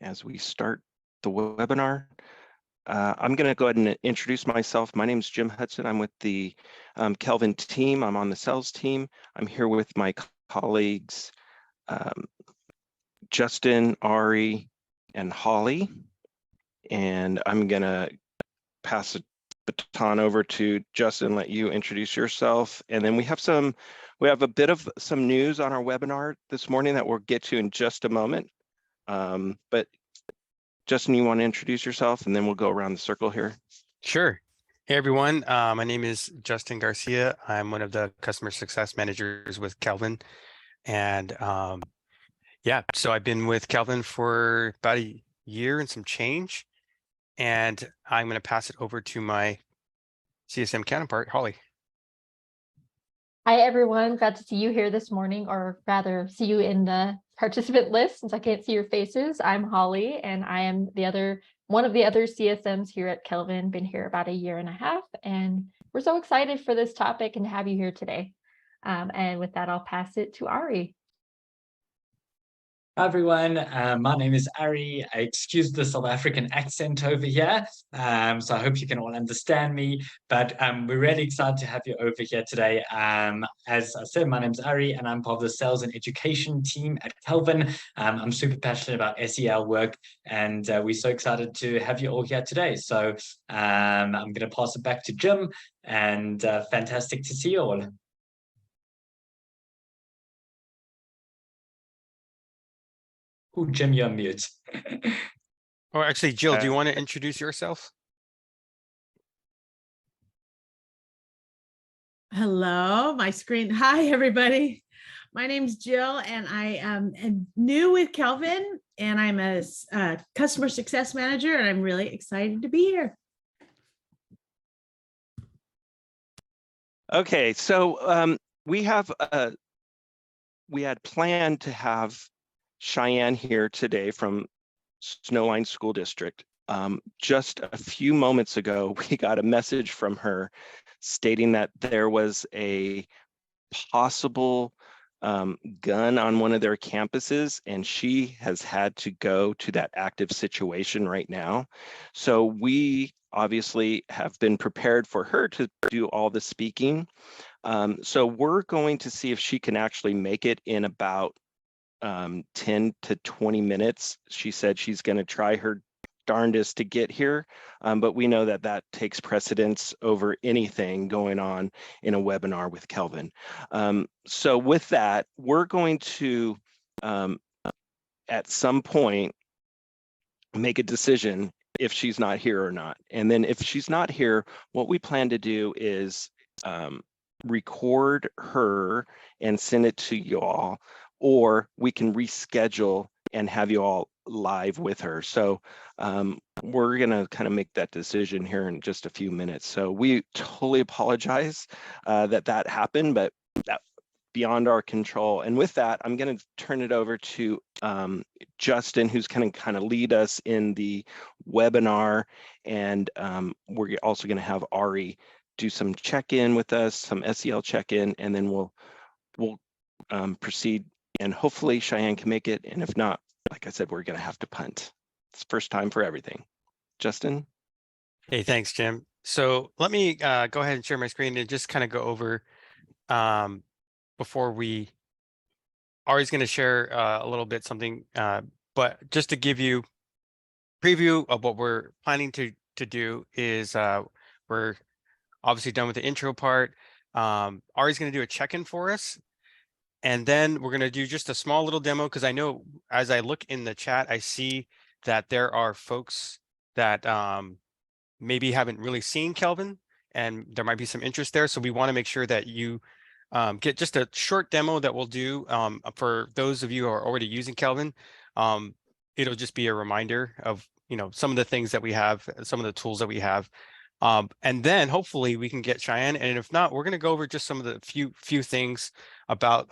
As we start the webinar, I'm going to go ahead and introduce myself. My name is Jim Hudson. I'm with the Kelvin team. I'm on the sales team. I'm here with my colleagues, Justin, Ari, and Holly. And I'm going to pass the baton over to Justin, let you introduce yourself. And then we have a bit of some news on our webinar this morning that we'll get to in just a moment. But Justin, you want to introduce yourself and then we'll go around the circle here? Sure. Hey, everyone. My name is Justin Garcia. I'm one of the customer success managers with Kelvin. And yeah, so I've been with Kelvin for about a year and some change. And I'm going to pass it over to my CSM counterpart, Holly. Hi, everyone. Glad to see you here this morning, or rather see you in the participant list since I can't see your faces. I'm Holly, and I am one of the other CSMs here at Kelvin. Been here about a year and a half, and we're so excited for this topic and to have you here today. And with that, I'll pass it to Ari. Hi everyone, my name is Ari. I excuse the South African accent over here, so I hope you can all understand me, but we're really excited to have you over here today. As I said, my name is Ari and I'm part of the sales and education team at Kelvin. I'm super passionate about SEL work and we're so excited to have you all here today. So I'm going to pass it back to Jim, and fantastic to see you all. Oh, Jim, you're on mute. Or actually, Jill, do you want to introduce yourself? Hello, my screen. Hi, everybody. My name's Jill, and I am new with Kelvin, and I'm a customer success manager, and I'm really excited to be here. Okay, so we had planned to have Cheyenne here today from Snowline School District. Just a few moments ago, we got a message from her stating that there was a possible gun on one of their campuses, and she has had to go to that active situation right now. So we obviously have been prepared for her to do all the speaking. So we're going to see if she can actually make it in about 10 to 20 minutes. She said she's going to try her darndest to get here, but we know that that takes precedence over anything going on in a webinar with Kelvin. So with that, we're going to, at some point, make a decision if she's not here or not. And then if she's not here, what we plan to do is record her and send it to you all, or we can reschedule and have you all live with her. So we're gonna kind of make that decision here in just a few minutes. So we totally apologize that happened, but that beyond our control. And with that, I'm gonna turn it over to Justin, who's gonna kind of lead us in the webinar. And we're also gonna have Ari do some check-in with us, some SEL check-in, and then we'll proceed. And hopefully Cheyenne can make it. And if not, like I said, we're going to have to punt. It's first time for everything. Justin? Hey, thanks, Jim. So let me go ahead and share my screen and just kind of go over before Ari's going to share a little bit something, but just to give you a preview of what we're planning to do is we're obviously done with the intro part. Ari's going to do a check-in for us. And then we're going to do just a small little demo, because I know as I look in the chat, I see that there are folks that maybe haven't really seen Kelvin, and there might be some interest there. So we want to make sure that you get just a short demo that we'll do for those of you who are already using Kelvin. It'll just be a reminder of some of the things that we have, some of the tools that we have. And then hopefully we can get Cheyenne, and if not, we're going to go over just some of the few things about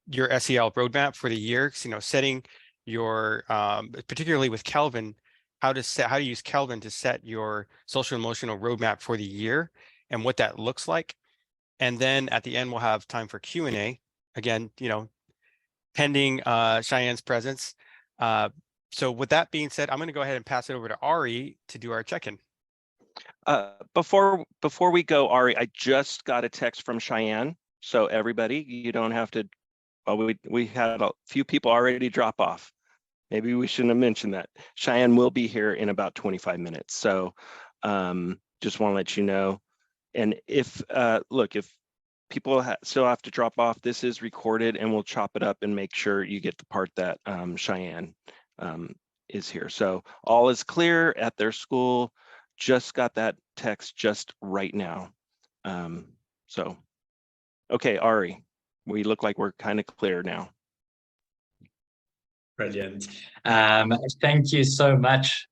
your SEL roadmap for the year. Setting your particularly with Kelvin, how to use Kelvin to set your social emotional roadmap for the year and what that looks like. And then at the end we'll have time for Q&A. again, pending Cheyenne's presence. So with that being said, I'm going to go ahead and pass it over to Ari to do our check-in. Before we go, Ari, I just got a text from Cheyenne. So everybody, you don't have to. Well, we had a few people already drop off. Maybe we shouldn't have mentioned that. Cheyenne will be here in about 25 minutes. So just want to let you know. And if look, if people still have to drop off, this is recorded and we'll chop it up and make sure you get the part that Cheyenne is here. So all is clear at their school. Just got that text just right now. So, okay, Ari, we look like we're kind of clear now. Brilliant. Thank you so much,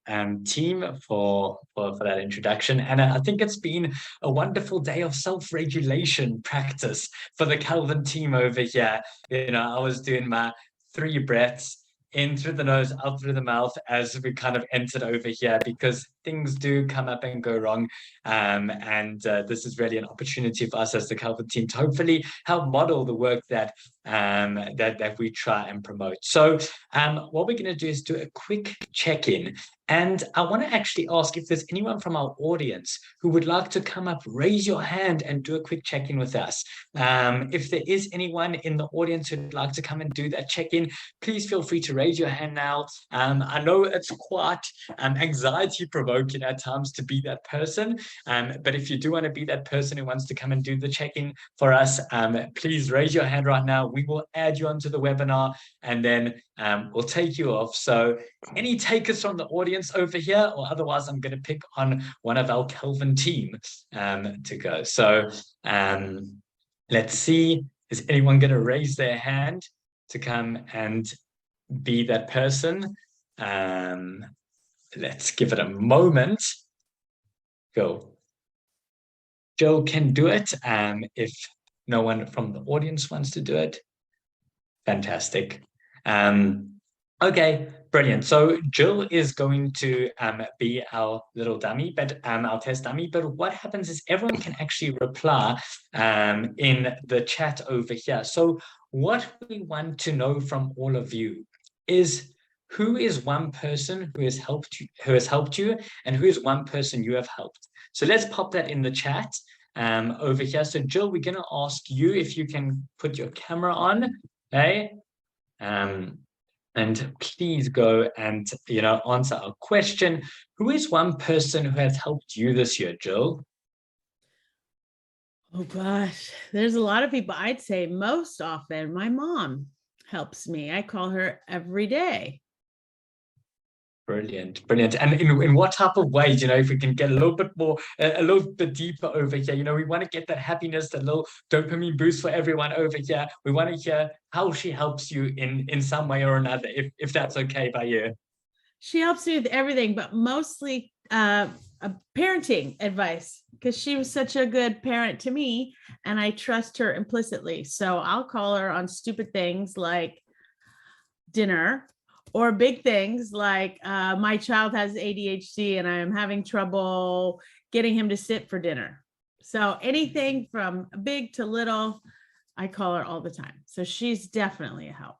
team, for that introduction. And I think it's been a wonderful day of self-regulation practice for the Kelvin team over here. I was doing my 3 breaths in through the nose, out through the mouth as we kind of entered over here, because things do come up and go wrong. This is really an opportunity for us as the Kelvin team to hopefully help model the work that we try and promote. So what we're going to do is do a quick check-in. And I want to actually ask if there's anyone from our audience who would like to come up, raise your hand and do a quick check-in with us. If there is anyone in the audience who'd like to come and do that check-in, please feel free to raise your hand now. I know it's quite anxiety-provoking at times to be that person, but if you do want to be that person who wants to come and do the check-in for us, please raise your hand right now. We will add you onto the webinar and then we'll take you off. So any takers from the audience over here, or otherwise I'm going to pick on one of our Kelvin team to go. So let's see, is anyone going to raise their hand to come and be that person? Let's give it a moment. Go. Joe can do it. If no one from the audience wants to do it, fantastic. Okay, brilliant. So Jill is going to be our little dummy, but our test dummy. But what happens is everyone can actually reply in the chat over here. So what we want to know from all of you is, who is one person who has helped you, and who is one person you have helped? So let's pop that in the chat over here. So Jill, we're going to ask you if you can put your camera on, okay? And please go and answer our question. Who is one person who has helped you this year, Jill? Oh gosh, there's a lot of people. I'd say most often my mom helps me. I call her every day. Brilliant, brilliant. And in what type of ways, if we can get a little bit more, a little bit deeper over here, we want to get that happiness, that little dopamine boost for everyone over here. We want to hear how she helps you in some way or another, if that's okay by you. She helps me with everything, but mostly parenting advice, because she was such a good parent to me and I trust her implicitly. So I'll call her on stupid things like dinner, or big things like my child has ADHD and I am having trouble getting him to sit for dinner. So anything from big to little, I call her all the time. So she's definitely a help.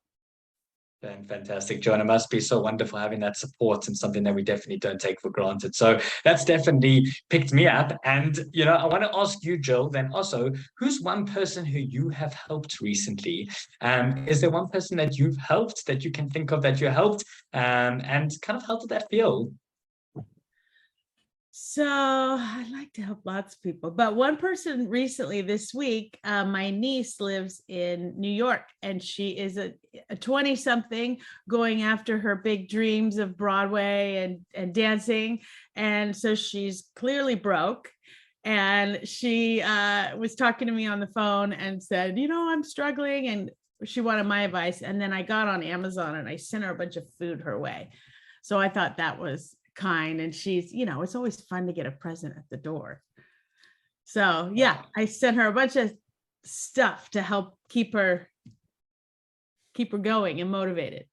Fantastic, Joanna. It must be so wonderful having that support, and something that we definitely don't take for granted. So that's definitely picked me up. And, I want to ask you, Jill, then also, who's one person who you have helped recently? Is there one person that you've helped, that you can think of that you helped? And kind of how did that feel? So I'd like to help lots of people, but one person recently this week, my niece lives in New York, and she is a 20-something going after her big dreams of Broadway and dancing. And so she's clearly broke. And she was talking to me on the phone and said, I'm struggling, and she wanted my advice. And then I got on Amazon and I sent her a bunch of food her way. So I thought that was kind, and she's, it's always fun to get a present at the door. So yeah, I sent her a bunch of stuff to help keep her going and motivated.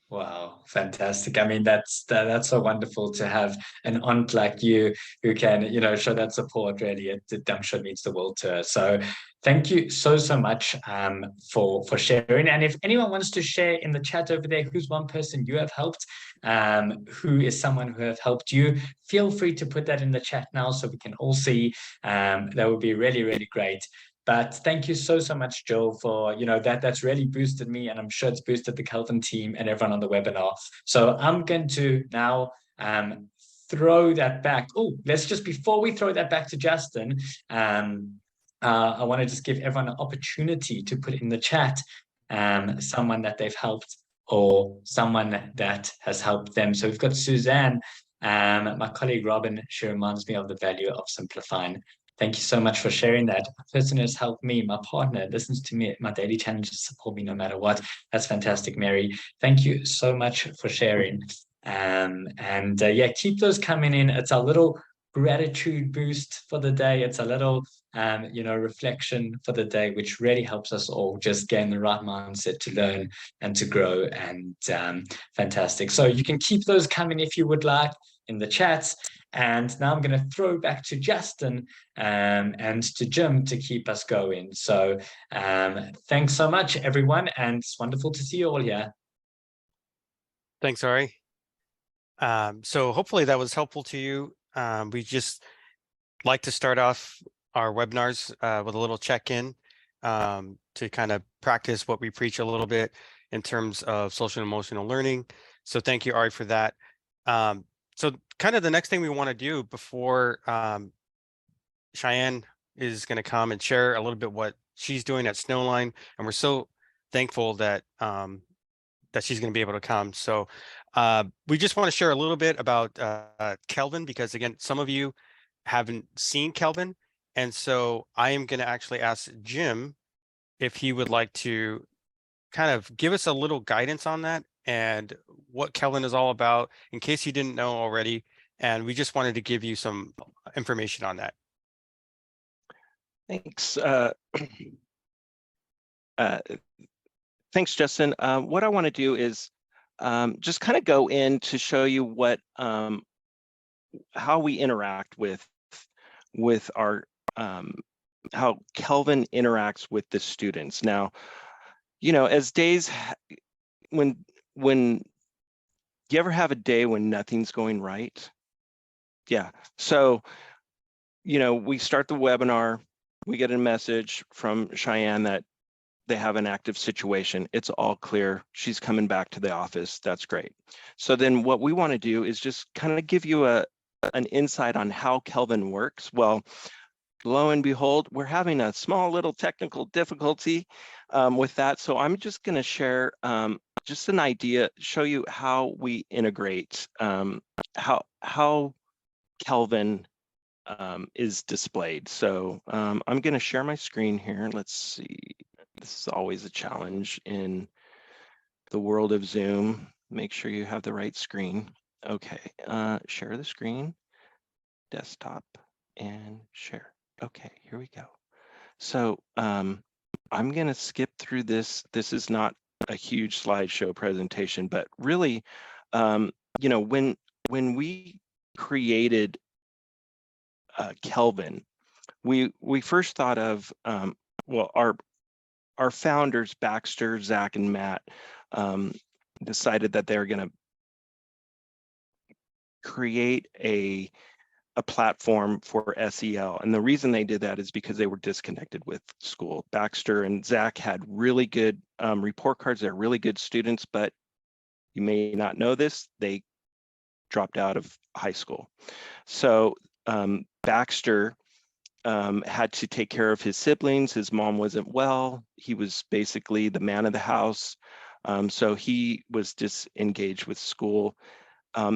Wow, fantastic. I mean, that's so wonderful to have an aunt like you who can, show that support. Really, I'm sure it means the world to her. So thank you so much for sharing. And if anyone wants to share in the chat over there, who's one person you have helped, who is someone who have helped you, feel free to put that in the chat now so we can all see. That would be really, really great. But thank you so much, Joel, for that's really boosted me, and I'm sure it's boosted the Kelvin team and everyone on the webinar. So I'm going to now throw that back. Oh, let's just, before we throw that back to Justin, I want to just give everyone an opportunity to put in the chat someone that they've helped or someone that has helped them. So we've got Suzanne, my colleague Robin. She reminds me of the value of simplifying. Thank you so much for sharing that. A person who's helped me, my partner, listens to me, my daily challenges, support me no matter what. That's fantastic, Mary. Thank you so much for sharing. Yeah, keep those coming in. It's a little gratitude boost for the day. It's a little, reflection for the day, which really helps us all just gain the right mindset to learn and to grow. And fantastic. So you can keep those coming if you would like in the chats. And now I'm going to throw back to Justin and to Jim to keep us going. So thanks so much, everyone. And it's wonderful to see you all here. Thanks, Ari. So hopefully that was helpful to you. We just like to start off our webinars with a little check-in to kind of practice what we preach a little bit in terms of social and emotional learning. So thank you, Ari, for that. So kind of the next thing we want to do before Cheyenne is going to come and share a little bit what she's doing at Snowline, and we're so thankful that that she's going to be able to come. So we just want to share a little bit about Kelvin, because again, some of you haven't seen Kelvin, and so I am going to actually ask Jim if he would like to kind of give us a little guidance on that and what Kelvin is all about, in case you didn't know already. And we just wanted to give you some information on that. Thanks. Thanks, Justin. What I want to do is just kind of go in to show you what how we interact with our how Kelvin interacts with the students. Now, as days, when you ever have a day when nothing's going right? Yeah. So, we start the webinar, we get a message from Cheyenne that they have an active situation. It's all clear. She's coming back to the office. That's great. So then what we want to do is just kind of give you an insight on how Kelvin works. Well, lo and behold, we're having a small little technical difficulty with that. So I'm just going to share just an idea, show you how we integrate, how Kelvin is displayed. So I'm going to share my screen here. Let's see. This is always a challenge in the world of Zoom. Make sure you have the right screen. Okay, share the screen, desktop, and share. Okay, here we go. So I'm going to skip through this. This is not a huge slideshow presentation, but really, when we created Kelvin, we first thought of well, our founders, Baxter, Zach, and Matt, decided that they were going to create a platform for SEL. And the reason they did that is because they were disconnected with school. Baxter and Zach had really good report cards. They're really good students, but you may not know this, they dropped out of high school. So Baxter had to take care of his siblings. His mom wasn't well. He was basically the man of the house. So he was disengaged with school.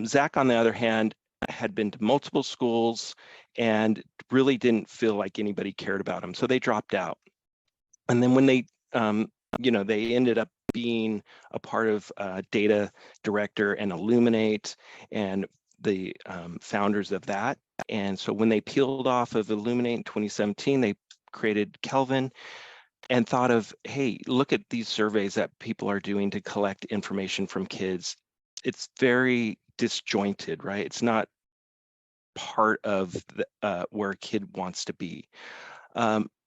Zach, on the other hand, had been to multiple schools and really didn't feel like anybody cared about him. So they dropped out. And then when they, they ended up being a part of Data Director and Illuminate and the founders of that. And so when they peeled off of Illuminate in 2017, they created Kelvin. and thought of, hey, look at these surveys that people are doing to collect information from kids. It's very disjointed, right? It's not part of where a kid wants to be.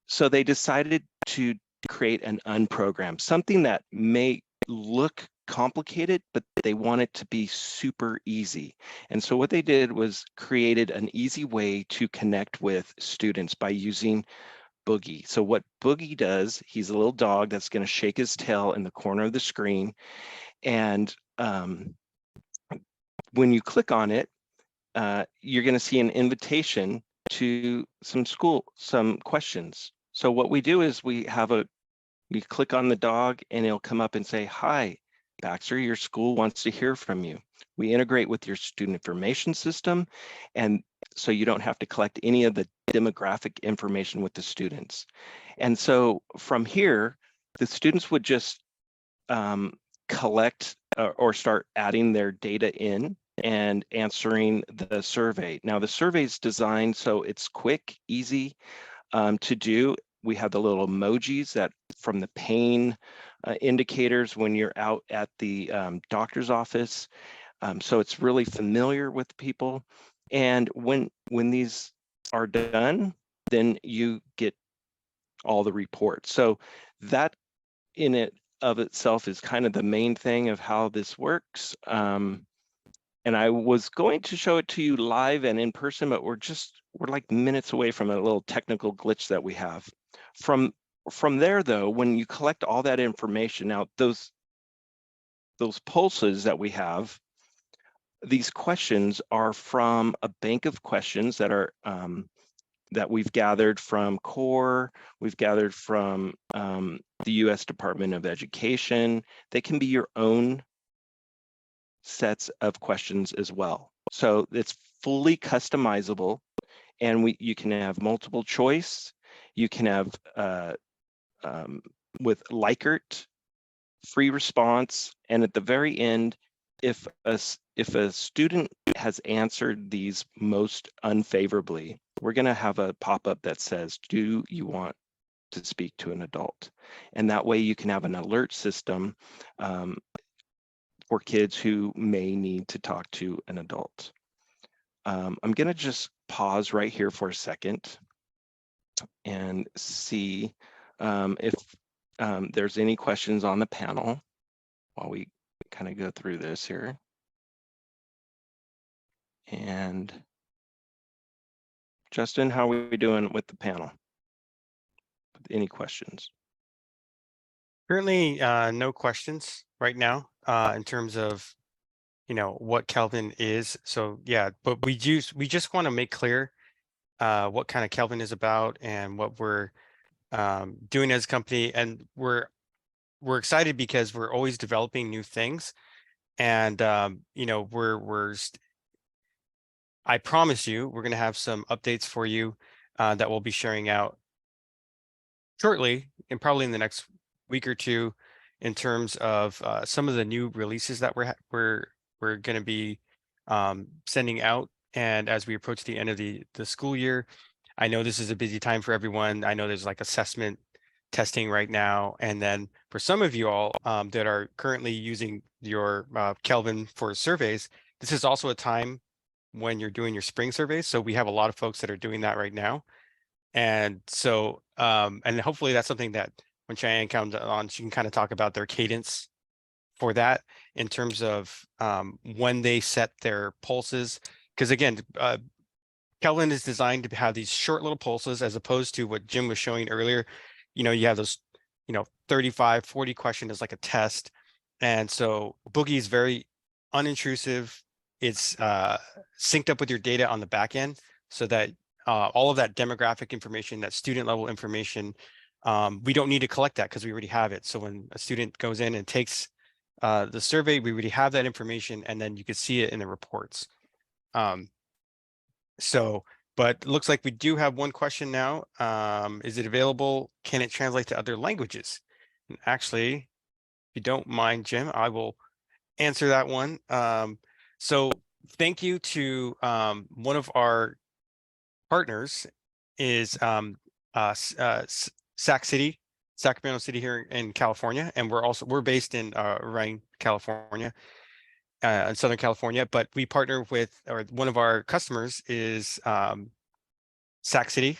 So they decided to create an unprogram, something that may look complicated, but they want it to be super easy. And so what they did was created an easy way to connect with students by using Boogie. So what Boogie does, he's a little dog that's going to shake his tail in the corner of the screen. And when you click on it, you're going to see an invitation to some questions. So what we do is we click on the dog and it'll come up and say, hi, Baxter, your school wants to hear from you. We integrate with your student information system, and so you don't have to collect any of the demographic information with the students. And so from here, the students would just collect or start adding their data in and answering the survey. Now the survey is designed so it's quick, easy to do. We have the little emojis that from the pain indicators when you're out at the doctor's office. So it's really familiar with people. And when these are done, then you get all the reports. So that in it of itself is kind of the main thing of how this works. And I was going to show it to you live and in person, but we're like minutes away from a little technical glitch that we have. From there, though, when you collect all that information, now those pulses that we have, these questions are from a bank of questions that are that we've gathered from CORE, we've gathered from the U.S. Department of Education. They can be your own sets of questions as well. So it's fully customizable, and you can have multiple choice. You can have with Likert, free response, and at the very end, if a student has answered these most unfavorably, we're going to have a pop-up that says, do you want to speak to an adult? And that way you can have an alert system for kids who may need to talk to an adult. I'm going to just pause right here for a second and see if there's any questions on the panel while we kind of go through this here. And Justin, how are we doing with the panel? Any questions? Currently, no questions right now in terms of, what Kelvin is. So yeah, but we just want to make clear what kind of Kelvin is about and what we're doing as a company. And we're excited because we're always developing new things. And I promise you, we're going to have some updates for you that we'll be sharing out shortly, and probably in the next week or two, in terms of some of the new releases that we're going to be sending out. And as we approach the end of the school year, I know this is a busy time for everyone. I know there's like assessment testing right now, and then for some of you all that are currently using your Kelvin for surveys, this is also a time when you're doing your spring surveys. So we have a lot of folks that are doing that right now. And so, and hopefully that's something that when Cheyenne comes on, she can kind of talk about their cadence for that in terms of when they set their pulses. Because again, Kelvin is designed to have these short little pulses as opposed to what Jim was showing earlier. You have those, 35, 40 questions as like a test. And so Boogie is very unintrusive. It's synced up with your data on the back end so that all of that demographic information, that student level information, we don't need to collect that because we already have it. So when a student goes in and takes the survey, we already have that information, and then you can see it in the reports. But it looks like we do have one question now. Is it available? Can it translate to other languages? And actually, if you don't mind, Jim, I will answer that one. So thank you to one of our partners is Sac City Sacramento City here in California, and we're based in Ryan, California, in Southern California. But we partner with, or one of our customers is Sac City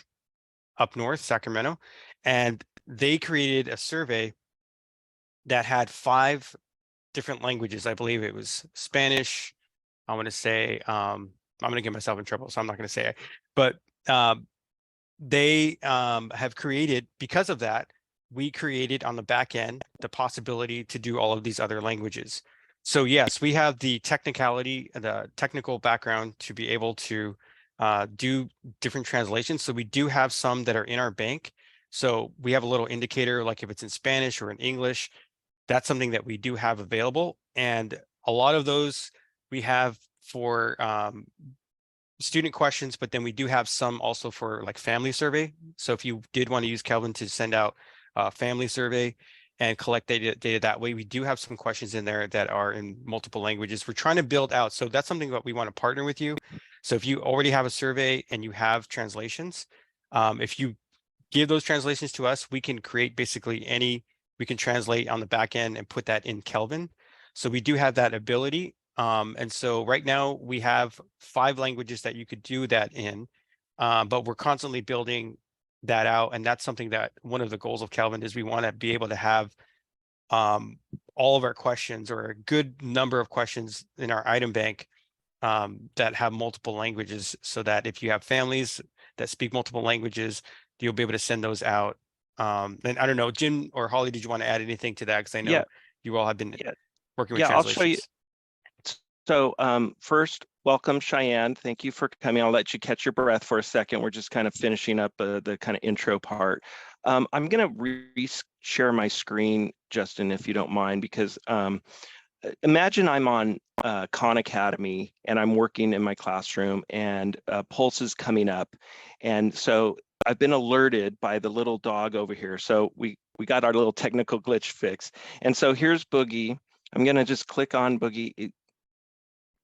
up north, Sacramento, and they created a survey that had 5 different languages. I believe it was Spanish. I want to say, I'm going to get myself in trouble, so I'm not going to say it. But they have created, because of that, we created on the back end the possibility to do all of these other languages. So yes, we have the technicality, the technical background to be able to do different translations. So we do have some that are in our bank. So we have a little indicator, like if it's in Spanish or in English, that's something that we do have available. And a lot of those we have for student questions, but then we do have some also for like family survey. So if you did want to use Kelvin to send out a family survey and collect data that way, we do have some questions in there that are in multiple languages. We're trying to build out. So that's something that we want to partner with you. So if you already have a survey and you have translations, if you give those translations to us, we can create basically we can translate on the back end and put that in Kelvin. So we do have that ability. And so right now we have 5 languages that you could do that in, but we're constantly building that out. And that's something that one of the goals of Kelvin is we want to be able to have all of our questions, or a good number of questions in our item bank that have multiple languages, so that if you have families that speak multiple languages, you'll be able to send those out. And I don't know, Jim or Holly, did you want to add anything to that? Because I know you all have been working with Yeah, I'll show you. translations. So first, welcome, Cheyenne. Thank you for coming. I'll let you catch your breath for a second. We're just kind of finishing up the kind of intro part. I'm going to share my screen, Justin, if you don't mind, because imagine I'm on Khan Academy and I'm working in my classroom, and Pulse is coming up. And so I've been alerted by the little dog over here. So we got our little technical glitch fix. And so here's Boogie. I'm going to just click on Boogie.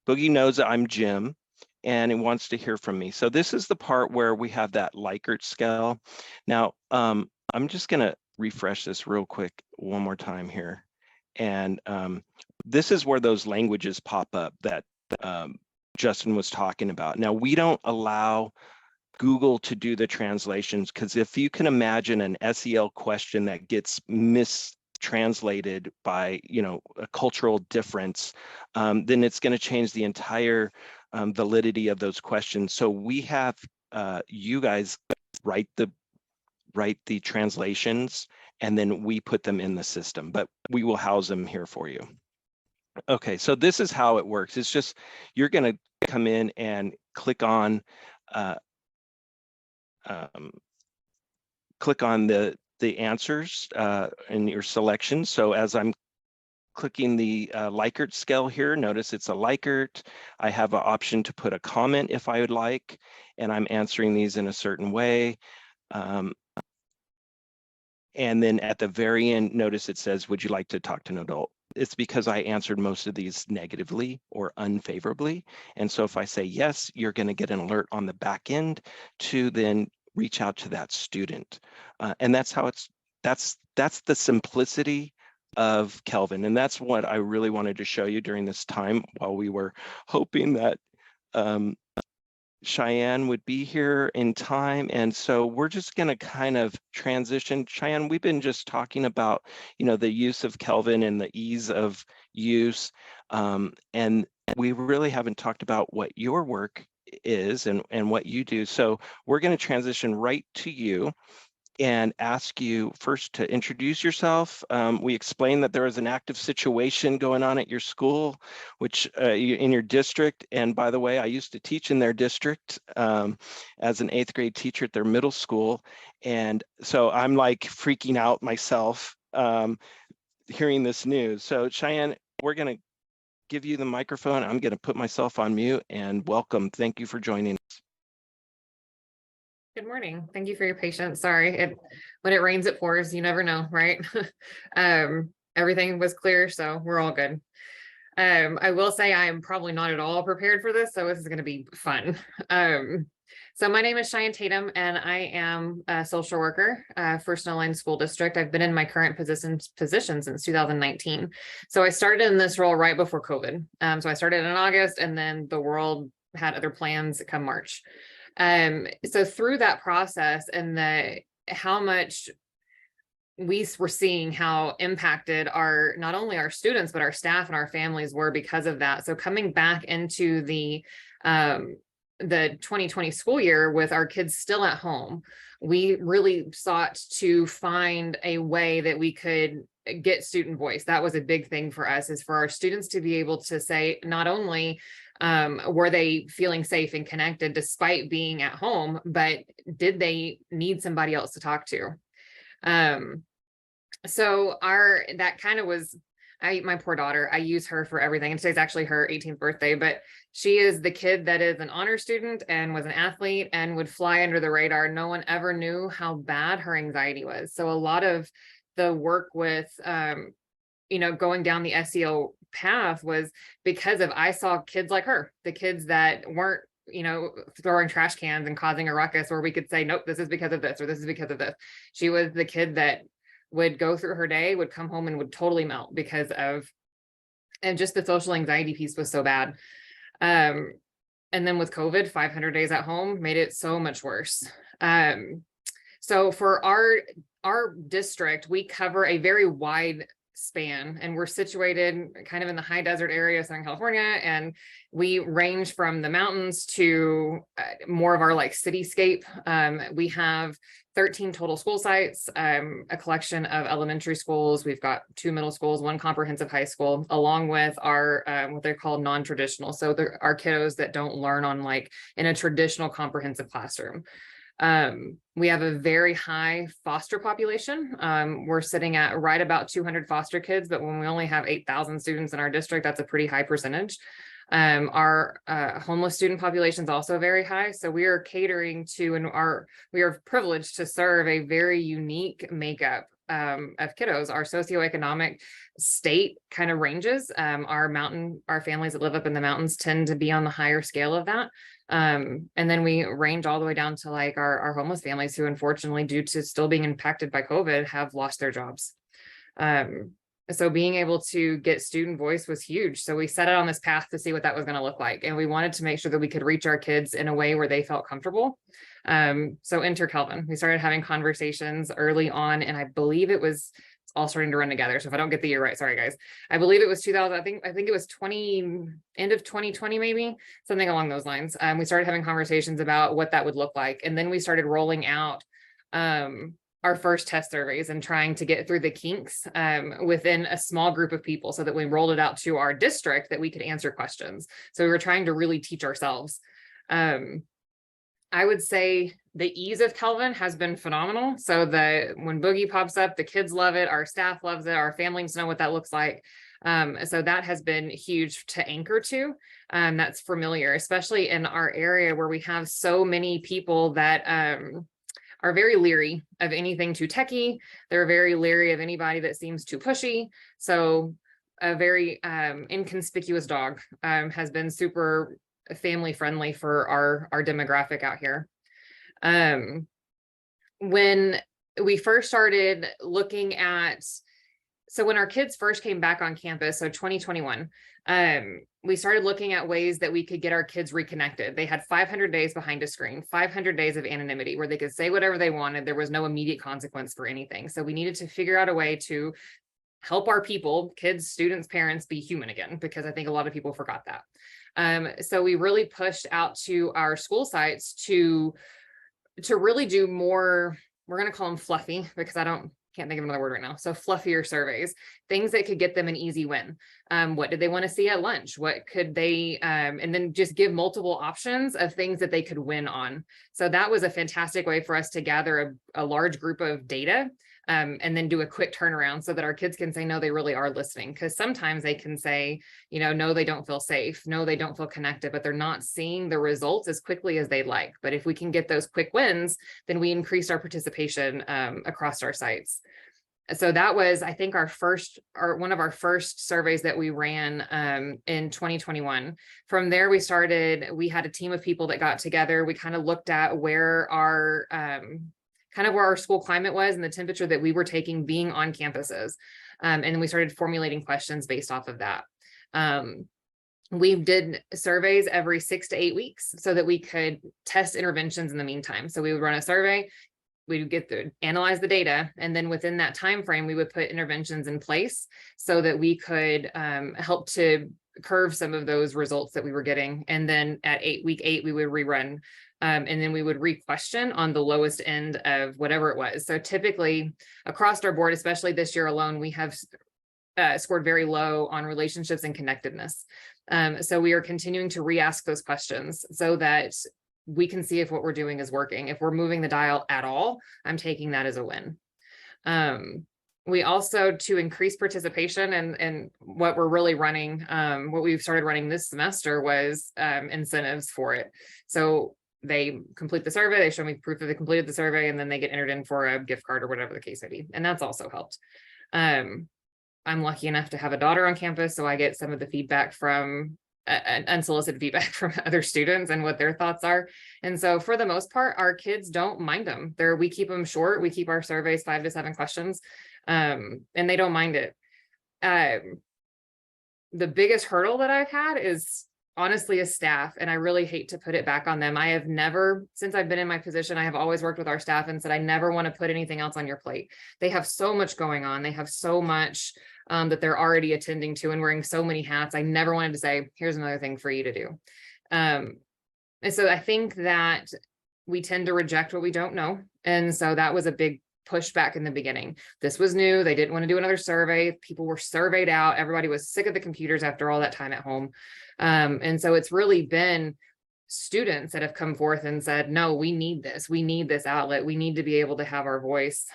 Boogie knows that I'm Jim and it wants to hear from me. So this is the part where we have that Likert scale. Now, I'm just going to refresh this real quick one more time here. And this is where those languages pop up that Justin was talking about. Now, we don't allow Google to do the translations, because if you can imagine an SEL question that gets mistranslated by a cultural difference, then it's going to change the entire validity of those questions. So we have you guys write the translations, and then we put them in the system, but we will house them here for you. Okay, so this is how it works. It's just, you're going to come in and click on the answers in your selection. So as I'm clicking the Likert scale here, notice it's a Likert. I have an option to put a comment if I would like, and I'm answering these in a certain way. And then at the very end, notice it says, would you like to talk to an adult? It's because I answered most of these negatively or unfavorably. And so if I say yes, you're going to get an alert on the back end to then reach out to that student. And that's how that's the simplicity of Kelvin. And that's what I really wanted to show you during this time, while we were hoping that Cheyenne would be here in time. And so we're just going to kind of transition. Cheyenne, we've been just talking about, the use of Kelvin and the ease of use. And we really haven't talked about what your work is and what you do. So we're going to transition right to you and ask you first to introduce yourself. We explained that there is an active situation going on at your school, which in your district. And by the way, I used to teach in their district as an 8th grade teacher at their middle school. And so I'm like freaking out myself hearing this news. So Cheyenne, we're going to give you the microphone. I'm going to put myself on mute, and welcome. Thank you for joining us. Good morning. Thank you for your patience. Sorry, when it rains, it pours. You never know, right? Everything was clear, so we're all good. I will say I am probably not at all prepared for this, so this is going to be fun. So my name is Cheyenne Tatum, and I am a social worker for Snowline School District. I've been in my current position since 2019. So I started in this role right before COVID. So I started in August, and then the world had other plans come March. So through that process and how much we were seeing how impacted not only our students, but our staff and our families were because of that. So coming back into the 2020 school year with our kids still at home, we really sought to find a way that we could get student voice. That was a big thing for us, is for our students to be able to say, not only were they feeling safe and connected despite being at home, but did they need somebody else to talk to? So that kind of was, my poor daughter, I use her for everything. And today's actually her 18th birthday, but she is the kid that is an honor student and was an athlete and would fly under the radar. No one ever knew how bad her anxiety was. So a lot of the work with, going down the SEL path was because I saw kids like her, the kids that weren't, throwing trash cans and causing a ruckus, where we could say, nope, this is because of this, or this is because of this. She was the kid that would go through her day, would come home and would totally melt because of, and just the social anxiety piece was so bad. And then with COVID, 500 days at home made it so much worse. So for our district, we cover a very wide span, and we're situated kind of in the high desert area of Southern California, and we range from the mountains to more of our like cityscape. We have 13 total school sites, a collection of elementary schools. We've got 2 middle schools, 1 comprehensive high school, along with our what they're called non-traditional. So our kiddos that don't learn on like in a traditional comprehensive classroom. We have a very high foster population. We're sitting at right about 200 foster kids, but when we only have 8,000 students in our district, that's a pretty high percentage. Our homeless student population is also very high. So we are catering to, we are privileged to serve a very unique makeup of kiddos. Our socioeconomic state kind of ranges. Our families that live up in the mountains tend to be on the higher scale of that. And then we range all the way down to like our homeless families who, unfortunately, due to still being impacted by COVID, have lost their jobs. So being able to get student voice was huge. So we set out on this path to see what that was going to look like. And we wanted to make sure that we could reach our kids in a way where they felt comfortable. So enter Kelvin. We started having conversations early on, and I believe it's all starting to run together. So if I don't get the year right, sorry guys. I believe it was 2000. I think it was end of 2020, maybe something along those lines. We started having conversations about what that would look like. And then we started rolling out our first test surveys and trying to get through the kinks within a small group of people, so that we rolled it out to our district that we could answer questions. So we were trying to really teach ourselves. I would say the ease of Kelvin has been phenomenal. So when Boogie pops up, the kids love it, our staff loves it, our families know what that looks like. So that has been huge to anchor to. That's familiar, especially in our area where we have so many people that are very leery of anything too techie. They're very leery of anybody that seems too pushy. So a very inconspicuous dog has been super family friendly for our demographic out here. When we first started looking at, so when our kids first came back on campus, so 2021, we started looking at ways that we could get our kids reconnected. They had 500 days behind a screen, 500 days of anonymity where they could say whatever they wanted. There was no immediate consequence for anything. So we needed to figure out a way to help our people, kids, students, parents, be human again, because I think a lot of people forgot that. So we really pushed out to our school sites to really do more, we're going to call them fluffy, because can't think of another word right now. So fluffier surveys, things that could get them an easy win. What did they want to see at lunch? What could they, and then just give multiple options of things that they could win on. So that was a fantastic way for us to gather a large group of data, and then do a quick turnaround so that our kids can say, no, they really are listening. Because sometimes they can say, no, they don't feel safe. No, they don't feel connected, but they're not seeing the results as quickly as they'd like. But if we can get those quick wins, then we increase our participation across our sites. So that was, I think, one of our first surveys that we ran in 2021. From there, we had a team of people that got together. We kind of looked at where our where our school climate was and the temperature that we were taking being on campuses. And then we started formulating questions based off of that. We did surveys every 6 to 8 weeks so that we could test interventions in the meantime. So we would run a survey, we would analyze the data, and then within that time frame, we would put interventions in place so that we could help to curve some of those results that we were getting. And then at week 8, we would rerun, and then we would re-question on the lowest end of whatever it was. So typically across our board, especially this year alone, we have scored very low on relationships and connectedness. So we are continuing to re-ask those questions so that we can see if what we're doing is working. If we're moving the dial at all, I'm taking that as a win. We also, to increase participation, and what we're really running, what we've started running this semester was incentives for it. So they complete the survey, they show me proof that they completed the survey, and then they get entered in for a gift card or whatever the case may be. And that's also helped. I'm lucky enough to have a daughter on campus, so I get some of the feedback from unsolicited feedback from other students and what their thoughts are. And so for the most part, our kids don't mind them. We keep them short. We keep our surveys 5 to 7 questions, and they don't mind it. The biggest hurdle that I've had is honestly a staff, and I really hate to put it back on them. I have never, since I've been in my position, I have always worked with our staff and said, I never want to put anything else on your plate. They have so much going on. They have so much that they're already attending to and wearing so many hats. I never wanted to say, here's another thing for you to do. And so I think that we tend to reject what we don't know. And so that was a big pushback in the beginning. This was new. They didn't want to do another survey. People were surveyed out. Everybody was sick of the computers after all that time at home. And so it's really been students that have come forth and said, no, we need this. We need this outlet. We need to be able to have our voice.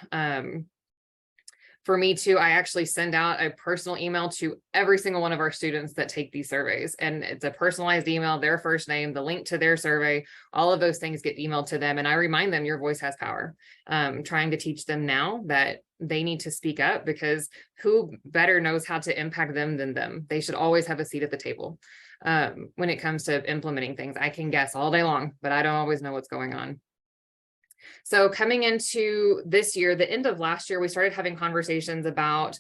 For me too, I actually send out a personal email to every single one of our students that take these surveys. And it's a personalized email, their first name, the link to their survey, all of those things get emailed to them. And I remind them your voice has power. Trying to teach them now that they need to speak up, because who better knows how to impact them than them? They should always have a seat at the table. When it comes to implementing things, I can guess all day long, but I don't always know what's going on. So coming into this year, the end of last year, we started having conversations about,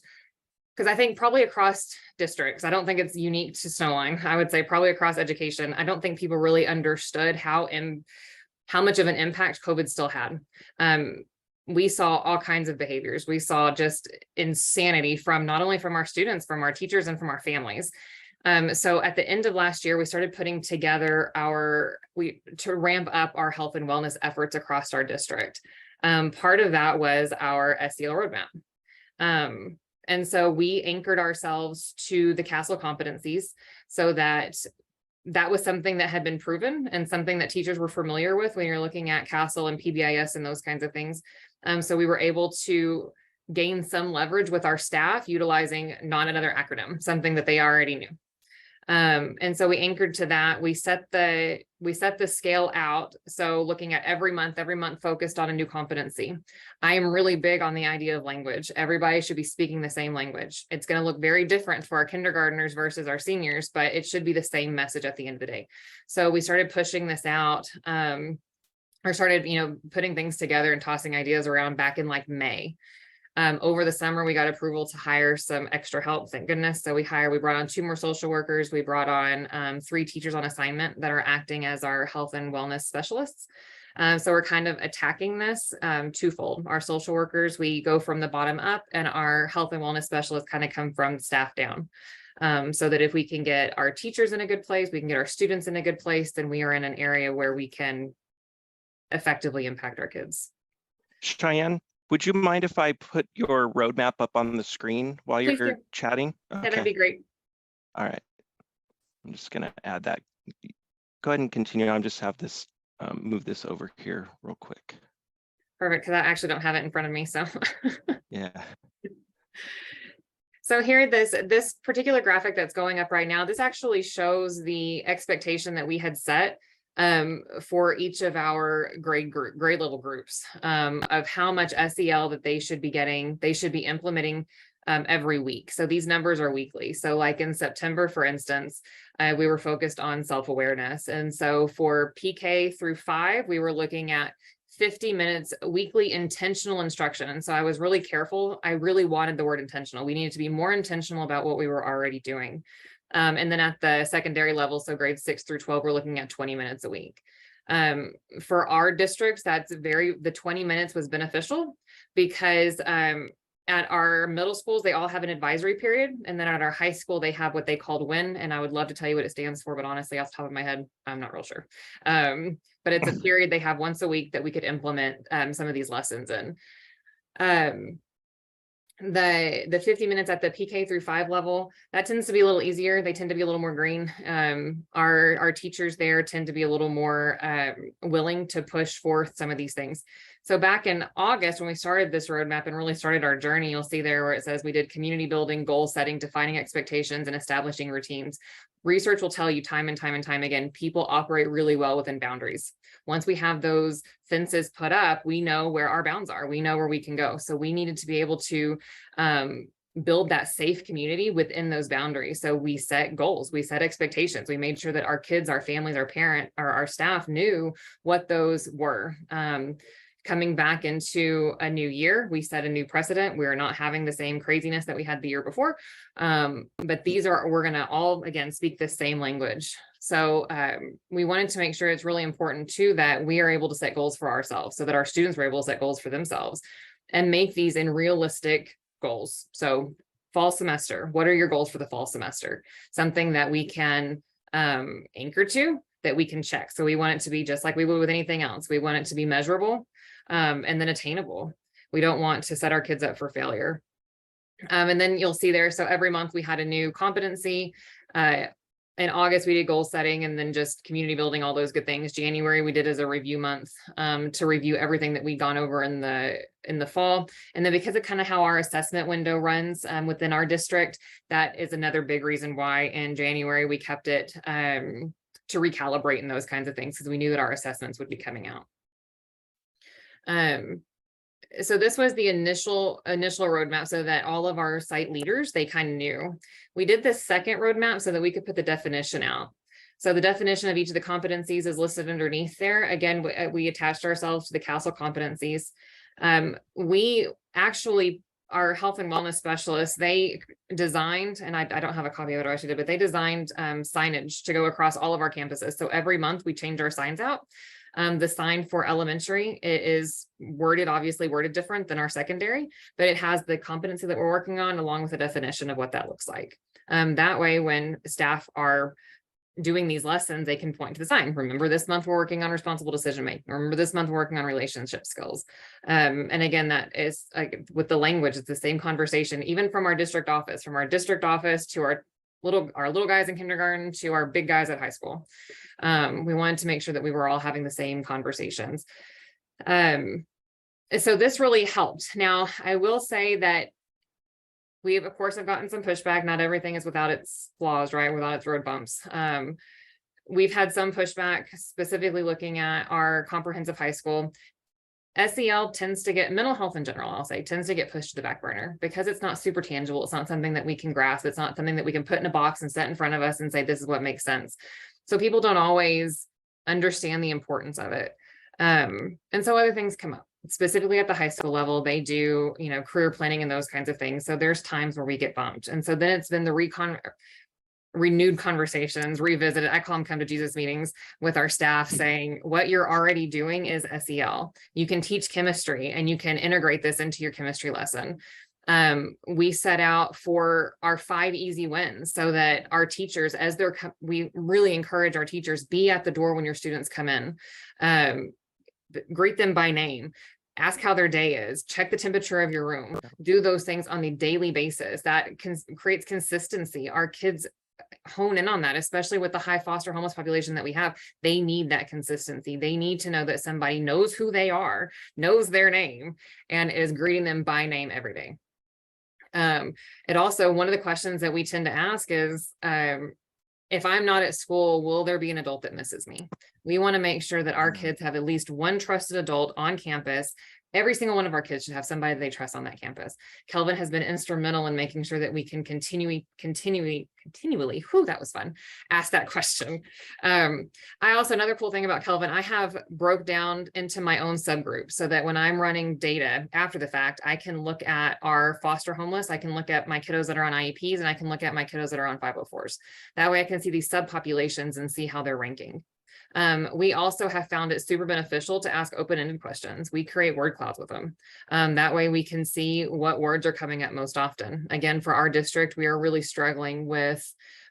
because I think probably across districts, I don't think it's unique to Snowline. I would say probably across education, I don't think people really understood how much of an impact COVID still had. We saw all kinds of behaviors. We saw just insanity from not only from our students, from our teachers, and from our families. So at the end of last year, we started putting together to ramp up our health and wellness efforts across our district. Part of that was our SEL roadmap. And so we anchored ourselves to the CASEL competencies so that was something that had been proven and something that teachers were familiar with when you're looking at CASEL and PBIS and those kinds of things. So we were able to gain some leverage with our staff utilizing not another acronym, something that they already knew. And so we anchored to that. We set the scale out. So looking at every month focused on a new competency. I am really big on the idea of language. Everybody should be speaking the same language. It's going to look very different for our kindergartners versus our seniors, but it should be the same message at the end of the day. So we started pushing this out, or started, putting things together and tossing ideas around back in like May. Over the summer, we got approval to hire some extra help, thank goodness. So we brought on 2 more social workers. We brought on 3 teachers on assignment that are acting as our health and wellness specialists. So we're kind of attacking this twofold. Our social workers, we go from the bottom up, and our health and wellness specialists kind of come from staff down. So that if we can get our teachers in a good place, we can get our students in a good place, then we are in an area where we can effectively impact our kids. Cheyenne, would you mind if I put your roadmap up on the screen while Please you're do. chatting? Yeah, that'd be great. All right. I'm just going to add that. Go ahead and continue. I'll just have this, move this over here real quick. Perfect, because I actually don't have it in front of me, so. Yeah. So here, this particular graphic that's going up right now, this actually shows the expectation that we had set for each of our grade level groups, of how much SEL that they should be getting, they should be implementing every week. So these numbers are weekly. So like in September, for instance, we were focused on self-awareness. And so for PK through 5, we were looking at 50 minutes weekly intentional instruction. And so I was really careful. I really wanted the word intentional. We needed to be more intentional about what we were already doing. And then at the secondary level, so grades 6 through 12, we're looking at 20 minutes a week. For our districts, the 20 minutes was beneficial because at our middle schools, they all have an advisory period. And then at our high school, they have what they called WIN. And I would love to tell you what it stands for, but honestly, off the top of my head, I'm not real sure. But it's a period they have once a week that we could implement some of these lessons in. The 50 minutes at the PK through 5 level, that tends to be a little easier. They tend to be a little more green. Our teachers there tend to be a little more willing to push forth some of these things. So back in August, when we started this roadmap and really started our journey, you'll see there where it says we did community building, goal setting, defining expectations, and establishing routines. Research will tell you time and time and time again, people operate really well within boundaries. Once we have those fences put up, we know where our bounds are. We know where we can go. So we needed to be able to build that safe community within those boundaries. So we set goals, we set expectations. We made sure that our kids, our families, our parent, or our staff knew what those were. Coming back into a new year, we set a new precedent. We're not having the same craziness that we had the year before. But we're going to all, again, speak the same language. So we wanted to make sure it's really important too, that we are able to set goals for ourselves so that our students were able to set goals for themselves and make these in realistic goals. So fall semester, what are your goals for the fall semester? Something that we can anchor to, that we can check. So we want it to be just like we would with anything else. We want it to be measurable and then attainable. We don't want to set our kids up for failure. And then you'll see there, so every month we had a new competency. In August, we did goal setting and then just community building, all those good things. January, we did as a review month to review everything that we'd gone over in the fall. And then because of kind of how our assessment window runs within our district, that is another big reason why in January we kept it to recalibrate and those kinds of things, because we knew that our assessments would be coming out. So this was the initial roadmap so that all of our site leaders, they kind of knew. We did this second roadmap so that we could put the definition out. So the definition of each of the competencies is listed underneath there. Again, we attached ourselves to the CASEL competencies. We actually, our health and wellness specialists, they designed, and I don't have a copy of it, or I should have, but they designed signage to go across all of our campuses. So every month we change our signs out. The sign for elementary, it is obviously worded different than our secondary, but it has the competency that we're working on along with the definition of what that looks like. That way, when staff are doing these lessons, they can point to the sign. Remember, this month we're working on responsible decision making. Remember, this month we're working on relationship skills. And again, that is like with the language, it's the same conversation, even from our district office to our little guys in kindergarten to our big guys at high school. We wanted to make sure that we were all having the same conversations. So this really helped. Now, I will say that we have, of course, have gotten some pushback. Not everything is without its flaws, right? Without its road bumps. We've had some pushback, specifically looking at our comprehensive high school. SEL tends to get, mental health in general, I'll say, tends to get pushed to the back burner because it's not super tangible. It's not something that we can grasp. It's not something that we can put in a box and set in front of us and say, this is what makes sense. So people don't always understand the importance of it. And so other things come up, specifically at the high school level. They do, career planning and those kinds of things. So there's times where we get bumped. And so then it's been the renewed conversations, revisited. I call them come to Jesus meetings with our staff saying, what you're already doing is SEL. You can teach chemistry and you can integrate this into your chemistry lesson. We set out for our 5 easy wins so that our teachers, we really encourage our teachers, be at the door when your students come in, greet them by name, ask how their day is, check the temperature of your room, do those things on a daily basis. That creates consistency. Our kids hone in on that, especially with the high foster homeless population that we have. They need that consistency. They need to know that somebody knows who they are, knows their name, and is greeting them by name every day. It also, one of the questions that we tend to ask is, if I'm not at school, will there be an adult that misses me? We want to make sure that our kids have at least one trusted adult on campus. Every single one of our kids should have somebody they trust on that campus. Kelvin has been instrumental in making sure that we can continually, that was fun, ask that question. I also, another cool thing about Kelvin, I have broke down into my own subgroup so that when I'm running data after the fact, I can look at our foster homeless, I can look at my kiddos that are on IEPs, and I can look at my kiddos that are on 504s. That way I can see these subpopulations and see how they're ranking. We also have found it super beneficial to ask open-ended questions. We create word clouds with them. That way we can see what words are coming up most often. Again, for our district, we are really struggling with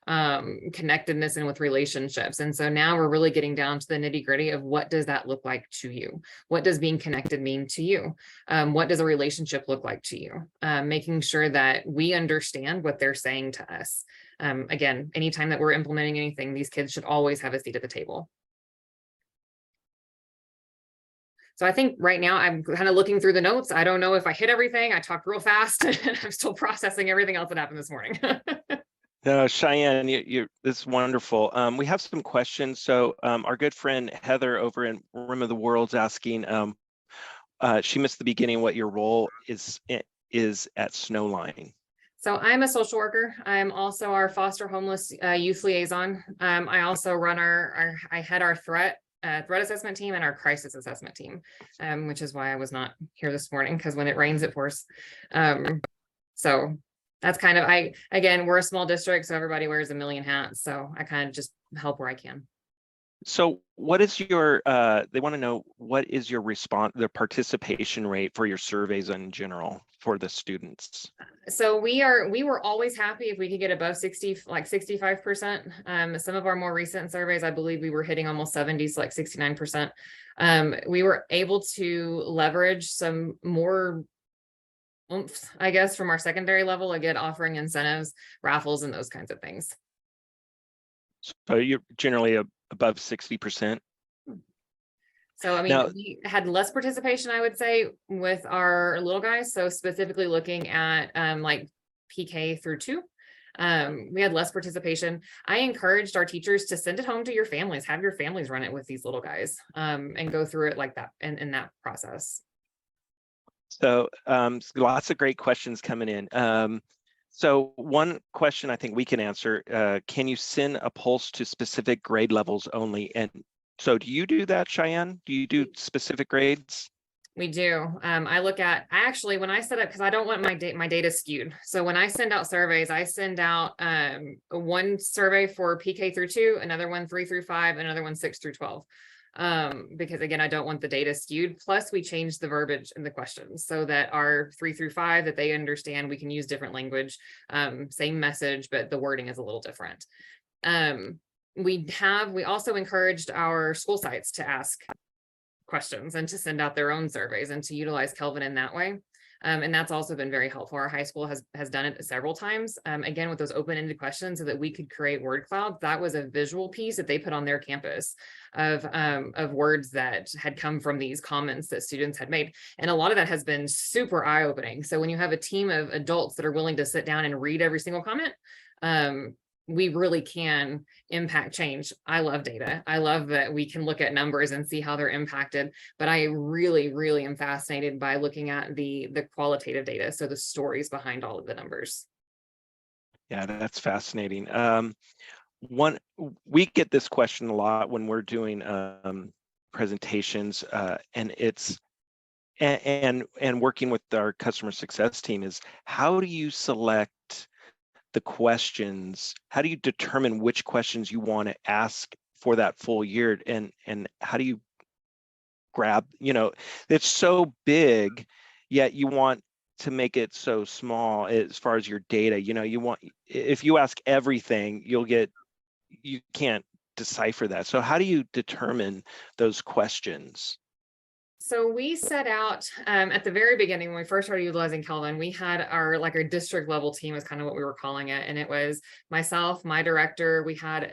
connectedness and with relationships. And so now we're really getting down to the nitty-gritty of what does that look like to you? What does being connected mean to you? What does a relationship look like to you? Making sure that we understand what they're saying to us. Again, anytime that we're implementing anything, these kids should always have a seat at the table. So I think right now I'm kind of looking through the notes. I don't know if I hit everything. I talked real fast and I'm still processing everything else that happened this morning. No, Cheyenne, this is wonderful. We have some questions. So our good friend Heather over in Room of the World's asking, she missed the beginning, what your role is at Snowline. So I'm a social worker. I'm also our foster homeless youth liaison. I also run I head our threat assessment team and our crisis assessment team, which is why I was not here this morning, because when it rains, it pours. So that's kind of, again, we're a small district, so everybody wears a million hats. So I kind of just help where I can. So what is your, they want to know, what is your the participation rate for your surveys in general for the students? So we were always happy if we could get above 60, like 65%. Some of our more recent surveys, I believe we were hitting almost 70s, like 69%. We were able to leverage some more oomph, I guess, from our secondary level, again, offering incentives, raffles, and those kinds of things. So you're generally above 60%. So, I mean, now, we had less participation, I would say, with our little guys. So specifically looking at like PK through 2, we had less participation. I encouraged our teachers to send it home to your families, have your families run it with these little guys, and go through it like that in that process. So lots of great questions coming in. So one question I think we can answer, can you send a pulse to specific grade levels only? And so do you do that, Cheyenne? Do you do specific grades? We do. I look at, actually, when I set up, because I don't want my data skewed. So when I send out surveys, I send out one survey for PK through 2, another one 3 through 5, another one 6 through 12. Because again, I don't want the data skewed. Plus we changed the verbiage in the questions so that our 3 through 5, that they understand we can use different language, same message, but the wording is a little different. We also encouraged our school sites to ask questions and to send out their own surveys and to utilize Kelvin in that way. And that's also been very helpful. Our high school has done it several times, again, with those open-ended questions so that we could create word clouds. That was a visual piece that they put on their campus of words that had come from these comments that students had made. And a lot of that has been super eye-opening. So when you have a team of adults that are willing to sit down and read every single comment, we really can impact change. I love data. I love that we can look at numbers and see how they're impacted, but I really, really am fascinated by looking at the qualitative data. So the stories behind all of the numbers. Yeah, that's fascinating. We get this question a lot when we're doing presentations, and it's and working with our customer success team is, how do you select the questions? How do you determine which questions you want to ask for that full year, and how do you grab, it's so big, yet you want to make it so small as far as your data. You want, if you ask everything, you can't decipher that. So how do you determine those questions? So we set out at the very beginning, when we first started utilizing Kelvin, we had our district level team is kind of what we were calling it. And it was myself, my director, we had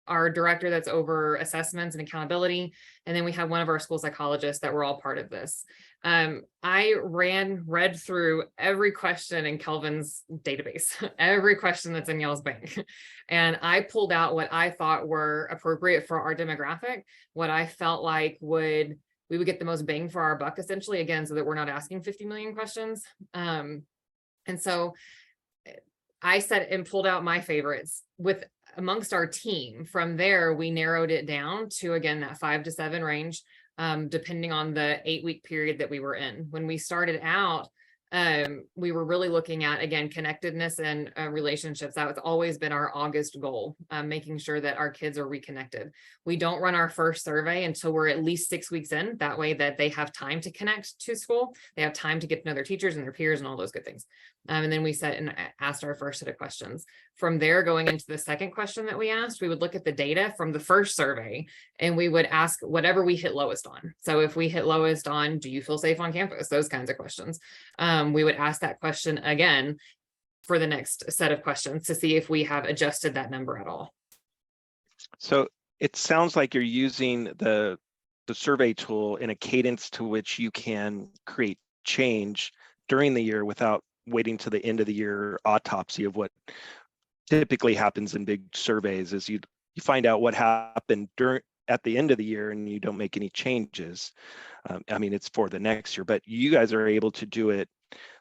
our director that's over assessments and accountability, and then we have one of our school psychologists that were all part of this. I read through every question in Kelvin's database, every question that's in y'all's bank. And I pulled out what I thought were appropriate for our demographic, what I felt like we would get the most bang for our buck, essentially, again, so that we're not asking 50 million questions. And so I set and pulled out my favorites with amongst our team. From there, we narrowed it down to, again, that 5 to 7 range, depending on the 8-week period that we were in. When we started out, we were really looking at, again, connectedness and relationships. That has always been our August goal, making sure that our kids are reconnected. We don't run our first survey until we're at least 6 weeks in. That way that they have time to connect to school. They have time to get to know their teachers and their peers and all those good things. And then we set and asked our first set of questions. From there, going into the second question that we asked, we would look at the data from the first survey and we would ask whatever we hit lowest on. So if we hit lowest on, do you feel safe on campus? Those kinds of questions. We would ask that question again for the next set of questions to see if we have adjusted that number at all. So it sounds like you're using the survey tool in a cadence to which you can create change during the year without waiting to the end of the year autopsy of what typically happens in big surveys. Is you find out what happened at the end of the year and you don't make any changes. I mean, it's for the next year, but you guys are able to do it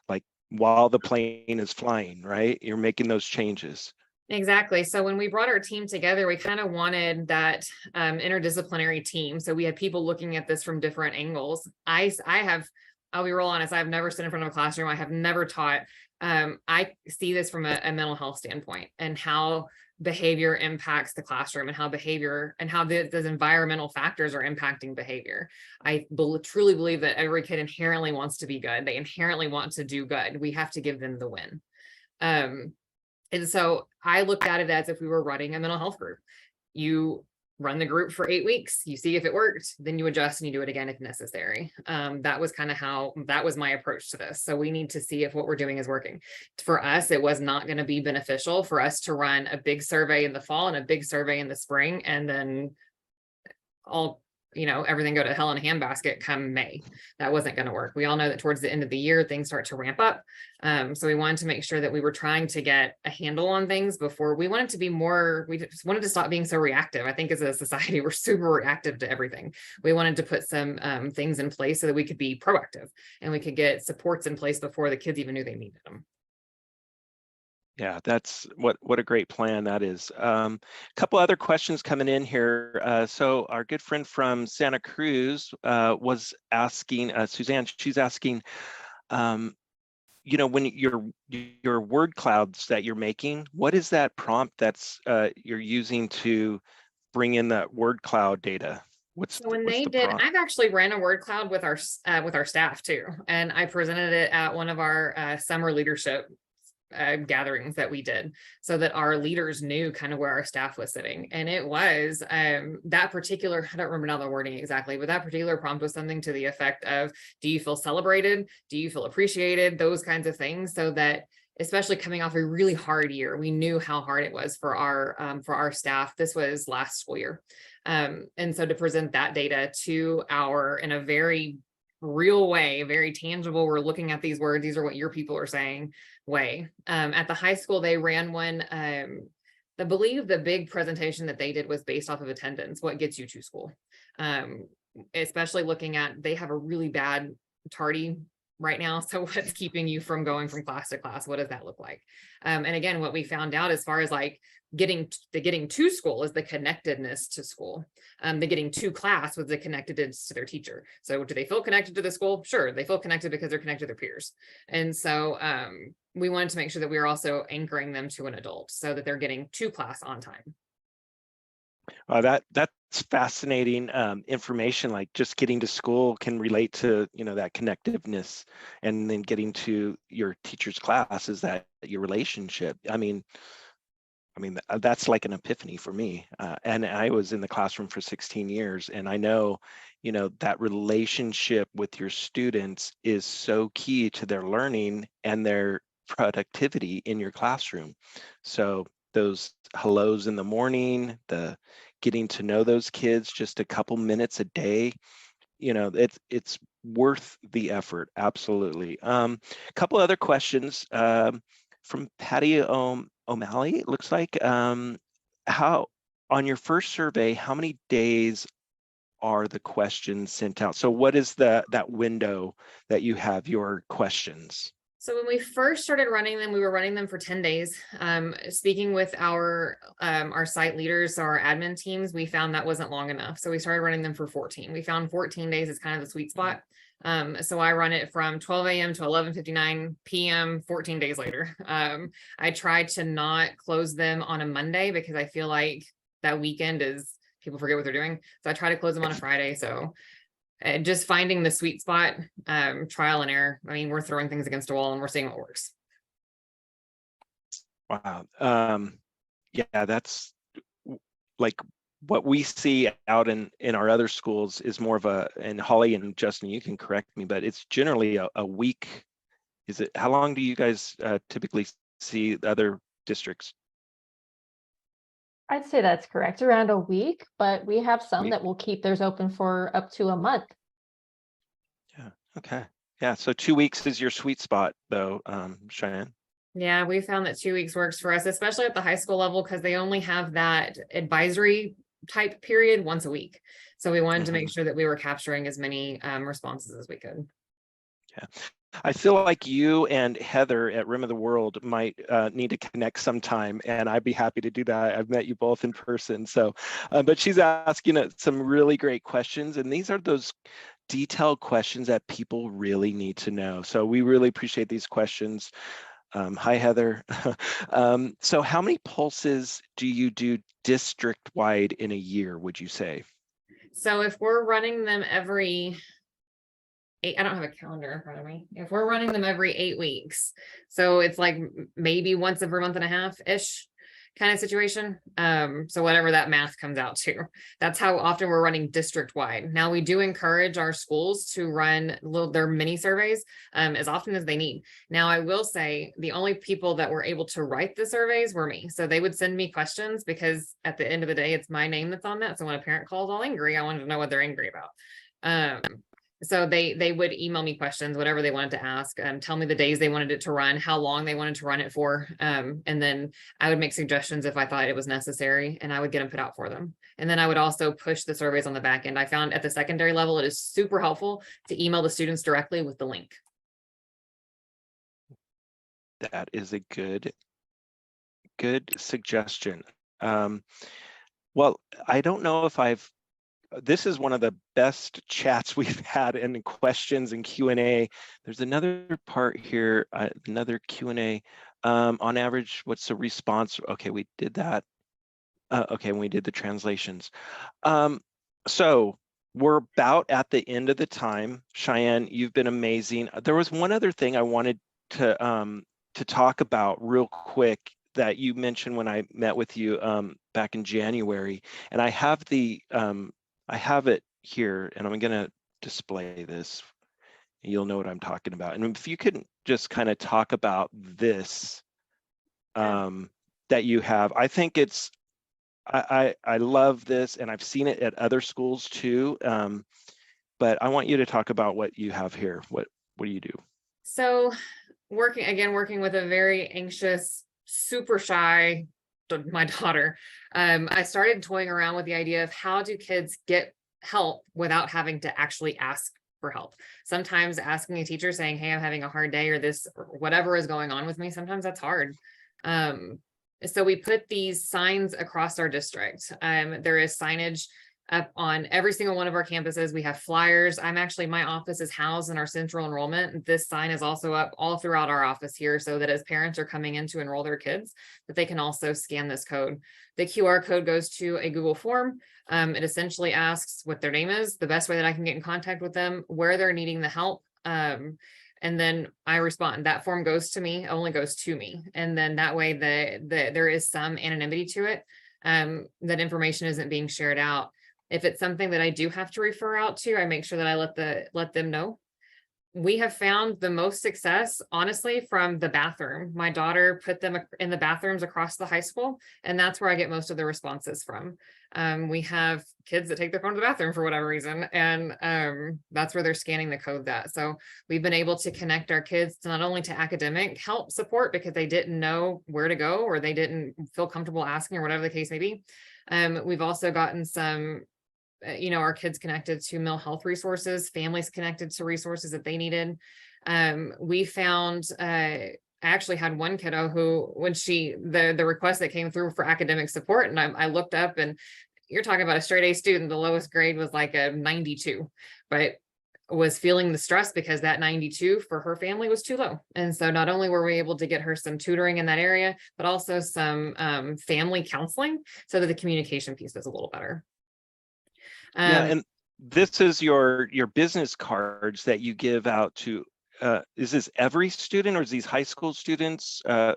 like while the plane is flying, right? You're making those changes. Exactly. So when we brought our team together, we kind of wanted that interdisciplinary team. So we had people looking at this from different angles. I'll be real honest, I've never stood in front of a classroom. I have never taught. I see this from a mental health standpoint and how behavior impacts the classroom and how behavior and how those environmental factors are impacting behavior. I truly believe that every kid inherently wants to be good. They inherently want to do good. We have to give them the win. And so I looked at it as if we were running a mental health group. You run the group for 8 weeks, you see if it worked, then you adjust and you do it again if necessary. That was kind of that was my approach to this. So we need to see if what we're doing is working. For us, it was not going to be beneficial for us to run a big survey in the fall and a big survey in the spring, and then everything go to hell in a handbasket come May. That wasn't going to work. We all know that towards the end of the year, things start to ramp up. So we wanted to make sure that we were trying to get a handle on things before we wanted to be we just wanted to stop being so reactive. I think as a society, we're super reactive to everything. We wanted to put some things in place so that we could be proactive and we could get supports in place before the kids even knew they needed them. Yeah, that's what a great plan that is. A couple other questions coming in here. So our good friend from Santa Cruz was asking, Suzanne, she's asking, when your word clouds that you're making, what is that prompt that's you're using to bring in that word cloud data? I've actually ran a word cloud with our staff too, and I presented it at one of our summer leadership gatherings that we did so that our leaders knew kind of where our staff was sitting. And it was that particular, I don't remember now the wording exactly, but that particular prompt was something to the effect of, do you feel celebrated? Do you feel appreciated? Those kinds of things, so that especially coming off a really hard year, we knew how hard it was for our staff. This was last school year. And so to present that data to in a very real way, very tangible, we're looking at these words, these are what your people are saying way. At the high school, they ran one, I believe the big presentation that they did was based off of attendance, what gets you to school. Especially looking at, they have a really bad tardy right now. So what's keeping you from going from class to class? What does that look like? And again, what we found out as far as like getting to school is the connectedness to school. The getting to class was the connectedness to their teacher. So do they feel connected to the school? Sure. They feel connected because they're connected to their peers. And so we wanted to make sure that we were also anchoring them to an adult so that they're getting to class on time. That's fascinating information. Like just getting to school can relate to that connectiveness, and then getting to your teacher's class is that your relationship. I mean that's like an epiphany for me. And I was in the classroom for 16 years, and I know that relationship with your students is so key to their learning and their productivity in your classroom. So those hellos in the morning, the getting to know those kids just a couple minutes a day, you know, it's worth the effort. Absolutely. A couple other questions from Patty O'Malley. It looks like how on your first survey, how many days are the questions sent out? So what is that window that you have your questions? So when we first started running them, we were running them for 10 days. Speaking with our site leaders, our admin teams, we found that wasn't long enough. So we started running them for 14. We found 14 days is kind of the sweet spot. So I run it from 12 a.m. to 11:59 p.m. 14 days later. I try to not close them on a Monday because I feel like that weekend is people forget what they're doing. So I try to close them on a Friday. So just finding the sweet spot, trial and error. I mean, we're throwing things against a wall and we're seeing what works. Wow. Yeah, that's like what we see out in our other schools is more of a, and Holly and Justin, you can correct me, but it's generally a week. Is it, how long do you guys typically see the other districts? I'd say that's correct, around a week, but we have some Week. that will keep theirs open for up to a month. Yeah, okay. Yeah, so 2 weeks is your sweet spot though, Cheyenne. Yeah, we found that 2 weeks works for us, especially at the high school level, because they only have that advisory type period once a week. So we wanted to make sure that we were capturing as many responses as we could. Yeah. I feel like you and Heather at Rim of the World might need to connect sometime, and I'd be happy to do that. I've met you both in person. So, but she's asking some really great questions, and these are those detailed questions that people really need to know. So we really appreciate these questions. Hi, Heather. So how many pulses do you do district-wide in a year, would you say? So if we're running them every I don't have a calendar in front of me. If we're running them every 8 weeks, so it's like maybe once every month and a half ish kind of situation. So whatever that math comes out to, that's how often we're running district wide. Now we do encourage our schools to run their mini surveys as often as they need. Now I will say the only people that were able to write the surveys were me. So they would send me questions because at the end of the day, it's my name that's on that. So when a parent calls all angry, I wanted to know what they're angry about. So they would email me questions, whatever they wanted to ask, tell me the days they wanted it to run, how long they wanted to run it for. And then I would make suggestions if I thought it was necessary, and I would get them put out for them. And then I would also push the surveys on the back end. I found at the secondary level, it is super helpful to email the students directly with the link. That is a good suggestion. Well, I don't know if this is one of the best chats we've had in questions and Q&A. There's another part here, another Q&A. On average, what's the response? Okay, we did that. Okay, we did the translations. So we're about at the end of the time. Cheyenne, you've been amazing. There was one other thing I wanted to talk about real quick that you mentioned when I met with you back in January, and I have I have it here, and I'm going to display this. You'll know what I'm talking about. And if you could just kind of talk about this that you have, I think it's, I love this, and I've seen it at other schools too. But I want you to talk about what you have here. What do you do? So working with a very anxious, super shy, my daughter, I started toying around with the idea of how do kids get help without having to actually ask for help. Sometimes asking a teacher saying, hey, I'm having a hard day, or this, or whatever is going on with me, sometimes that's hard. So we put these signs across our district. There is signage up on every single one of our campuses. We have flyers. My office is housed in our central enrollment. This sign is also up all throughout our office here, so that as parents are coming in to enroll their kids, that they can also scan this code. The QR code goes to a Google form. It essentially asks what their name is, the best way that I can get in contact with them, where they're needing the help. And then I respond. That form goes to me, only goes to me. And then that way there is some anonymity to it. That information isn't being shared out. If it's something that I do have to refer out to, I make sure that I let them know. we have found the most success, honestly, from the bathroom. My daughter put them in the bathrooms across the high school, and that's where I get most of the responses from. We have kids that take their phone to the bathroom for whatever reason, and that's where they're scanning the code that. So we've been able to connect our kids to not only to academic help support because they didn't know where to go or they didn't feel comfortable asking or whatever the case may be. We've also gotten some our kids connected to mental health resources, families connected to resources that they needed. We found, I actually had one kiddo who, when the request that came through for academic support, and I looked up, and you're talking about a straight A student, the lowest grade was like a 92, but was feeling the stress because that 92 for her family was too low. And so not only were we able to get her some tutoring in that area, but also some family counseling so that the communication piece was a little better. Yeah, and this is your business cards that you give out to, is this every student or is these high school students? So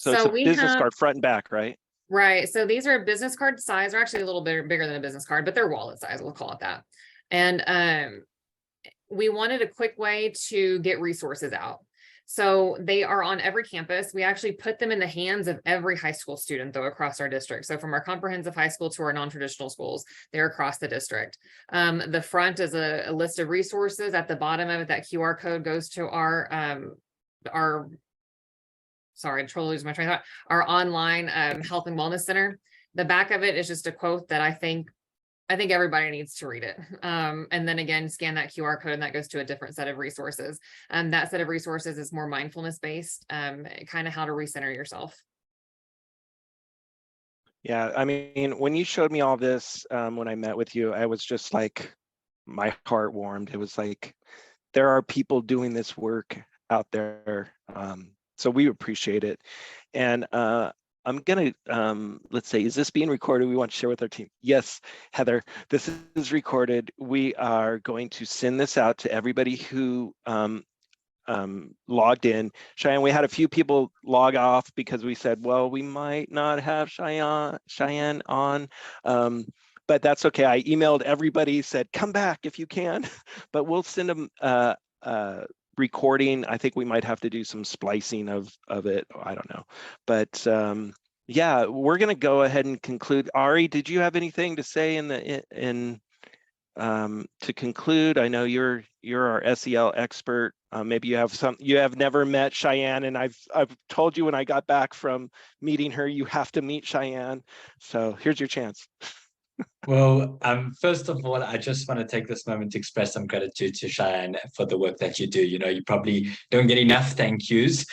it's a business card front and back, right? Right. So these are business card size. They're actually a little bit bigger than a business card, but they're wallet size, we'll call it that. And we wanted a quick way to get resources out. So they are on every campus. We actually put them in the hands of every high school student, though, across our district. So from our comprehensive high school to our non-traditional schools, they're across the district. The front is a list of resources. At the bottom of it, that QR code goes to our sorry, I totally lose my train of thought, our online health and wellness center. The back of it is just a quote that I think everybody needs to read it. And then again, scan that QR code and that goes to a different set of resources. That set of resources is more mindfulness based, kind of how to recenter yourself. Yeah, I mean, when you showed me all this, when I met with you, I was just like, my heart warmed. It was like, there are people doing this work out there. So we appreciate it. And I'm gonna, let's say, is this being recorded? We want to share with our team. Yes, Heather, this is recorded. We are going to send this out to everybody who logged in. Cheyenne, we had a few people log off because we said, well, we might not have Cheyenne on, but that's okay. I emailed everybody, said, come back if you can, but we'll send them recording. I think we might have to do some splicing of it. I don't know, but yeah, we're going to go ahead and conclude. Ari, did you have anything to say to conclude? I know you're our SEL expert. Maybe you have never met Cheyenne, and I've told you when I got back from meeting her, you have to meet Cheyenne. So here's your chance. Well, first of all, I just want to take this moment to express some gratitude to Cheyenne for the work that you do. You know, you probably don't get enough thank yous.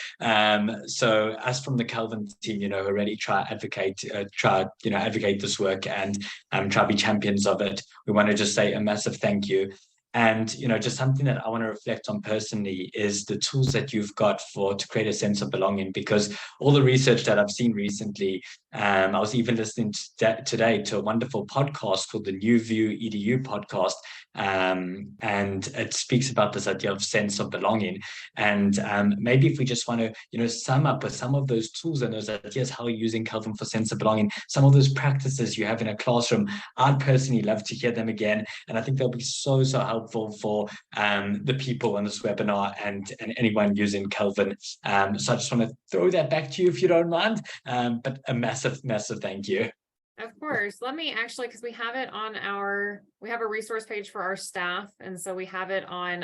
So us from the Kelvin team, already advocate this work and try to be champions of it. We want to just say a massive thank you. And, just something that I want to reflect on personally is the tools that you've got to create a sense of belonging, because all the research that I've seen recently, I was even listening today to a wonderful podcast called the New View EDU podcast. And it speaks about this idea of sense of belonging. And maybe if we just want to, sum up with some of those tools and those ideas, how you're using Kelvin for sense of belonging, some of those practices you have in a classroom, I'd personally love to hear them again. And I think they'll be so helpful for the people on this webinar and anyone using Kelvin. So I just want to throw that back to you if you don't mind, but a massive thank you. Of course. Let me actually, because we have it on we have a resource page for our staff. And so we have it on,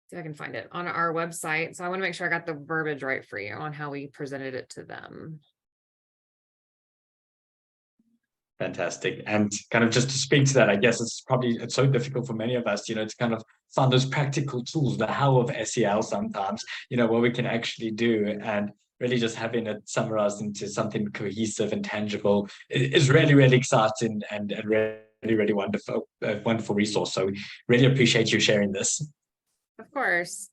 see if I can find it on our website. So I want to make sure I got the verbiage right for you on how we presented it to them. Fantastic. And kind of just to speak to that, I guess it's so difficult for many of us, to kind of find those practical tools, the how of SEL sometimes, what we can actually do. And really just having it summarized into something cohesive and tangible is really, really exciting and really, really wonderful resource. So we really appreciate you sharing this. Of course.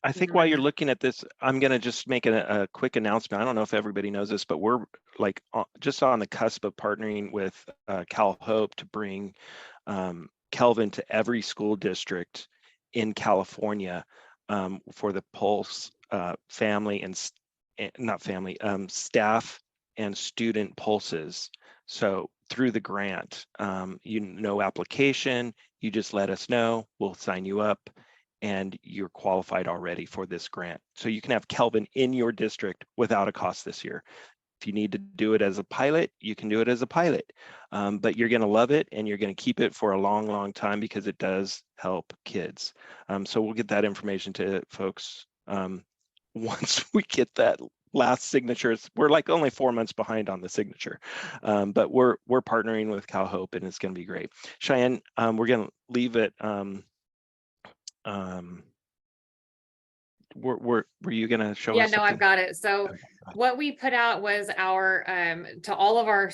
I think while you're looking at this, I'm going to just make a quick announcement. I don't know if everybody knows this, but we're like just on the cusp of partnering with Cal Hope to bring Kelvin to every school district in California for the Pulse family and not family, staff and student pulses. So through the grant. No application, you just let us know, we'll sign you up, and you're qualified already for this grant. So you can have Kelvin in your district without a cost this year. If you need to do it as a pilot, you can do it as a pilot, but you're going to love it and you're going to keep it for a long, long time because it does help kids. So we'll get that information to folks once we get that last signatures. We're like only 4 months behind on the signature, but we're partnering with Cal Hope and it's going to be great. Cheyenne, we're going to leave it. Were you going to show us? Yeah, no, something? I've got it. So what we put out was our, to all of our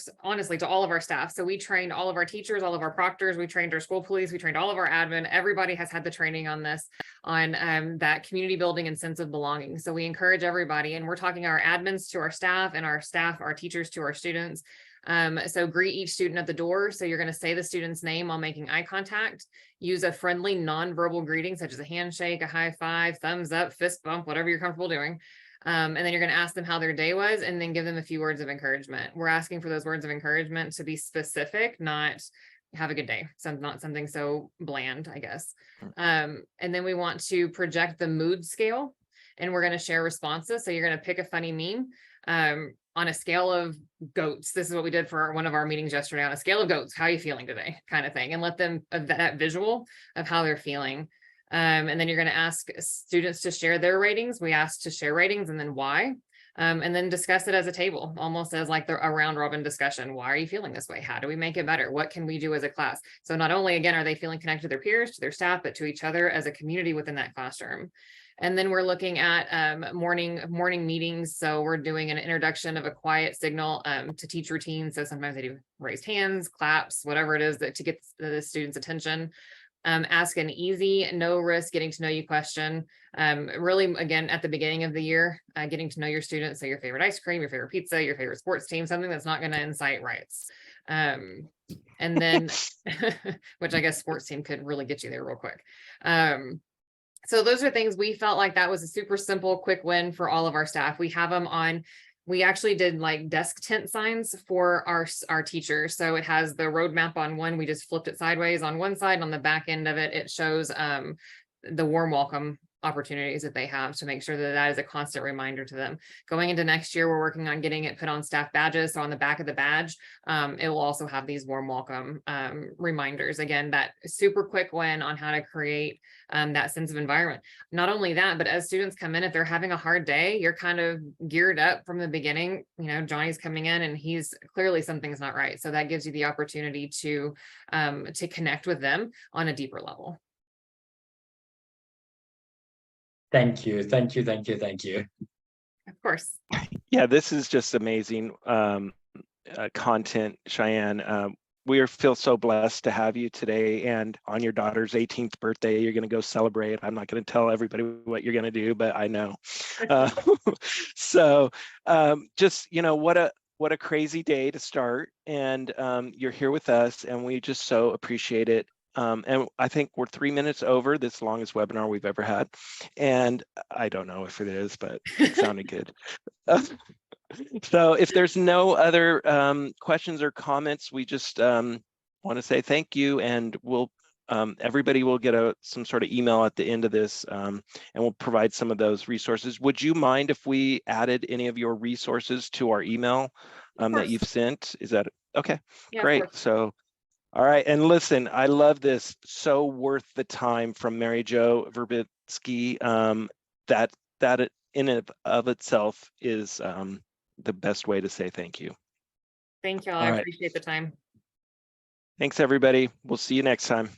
staff. So we trained all of our teachers, all of our proctors, we trained our school police, we trained all of our admin. Everybody has had the training on this, on that community building and sense of belonging. So we encourage everybody, and we're talking our admins to our staff and our staff, our teachers to our students. So greet each student at the door. So you're going to say the student's name while making eye contact. Use a friendly nonverbal greeting, such as a handshake, a high five, thumbs up, fist bump, whatever you're comfortable doing. And then you're going to ask them how their day was, and then give them a few words of encouragement. We're asking for those words of encouragement to be specific, not have a good day. Not something so bland, I guess. And then we want to project the mood scale, and we're going to share responses. So you're going to pick a funny meme. On a scale of goats, this is what we did for one of our meetings yesterday. On a scale of goats, how are you feeling today, kind of thing, and let them that visual of how they're feeling. And then you're going to ask students to share their ratings. We asked to share ratings and then why, and then discuss it as a table, almost as like a round robin discussion. Why are you feeling this way? How do we make it better? What can we do as a class? So not only, again, are they feeling connected to their peers, to their staff, but to each other as a community within that classroom. And then we're looking at morning meetings. So we're doing an introduction of a quiet signal to teach routines. So sometimes they do raised hands, claps, whatever it is that to get the students' attention. Ask an easy, no risk, getting to know you question. Really, again, at the beginning of the year, getting to know your students. So your favorite ice cream, your favorite pizza, your favorite sports team, something that's not going to incite riots. And then, which I guess sports team could really get you there real quick. So those are things we felt like that was a super simple, quick win for all of our staff. We have them on, we actually did like desk tent signs for our teachers. So it has the roadmap on one, we just flipped it sideways on one side. On the back end of it, it shows the warm welcome opportunities that they have, to make sure that that is a constant reminder to them. Going into next year, we're working on getting it put on staff badges. So on the back of the badge, it will also have these warm welcome reminders. Again, that super quick win on how to create that sense of environment. Not only that, but as students come in, if they're having a hard day, you're kind of geared up from the beginning. You know, Johnny's coming in and he's clearly something's not right. So that gives you the opportunity to connect with them on a deeper level. Thank you. Thank you. Thank you. Thank you. Of course. Yeah, this is just amazing content, Cheyenne. We feel so blessed to have you today, and on your daughter's 18th birthday, you're going to go celebrate. I'm not going to tell everybody what you're going to do, but I know. So just, you know, what a crazy day to start, and you're here with us, and we just so appreciate it. And I think we're 3 minutes over this longest webinar we've ever had. And I don't know if it is, but it sounded good. So if there's no other questions or comments, we just want to say thank you, and we'll everybody will get some sort of email at the end of this, and we'll provide some of those resources. Would you mind if we added any of your resources to our email that you've sent? Is that okay? Yeah, great. So all right, and listen, I love this. So worth the time from Mary Jo Verbitsky. That in and of itself is the best way to say thank you. Thank y'all. I appreciate the time. Thanks, everybody. We'll see you next time.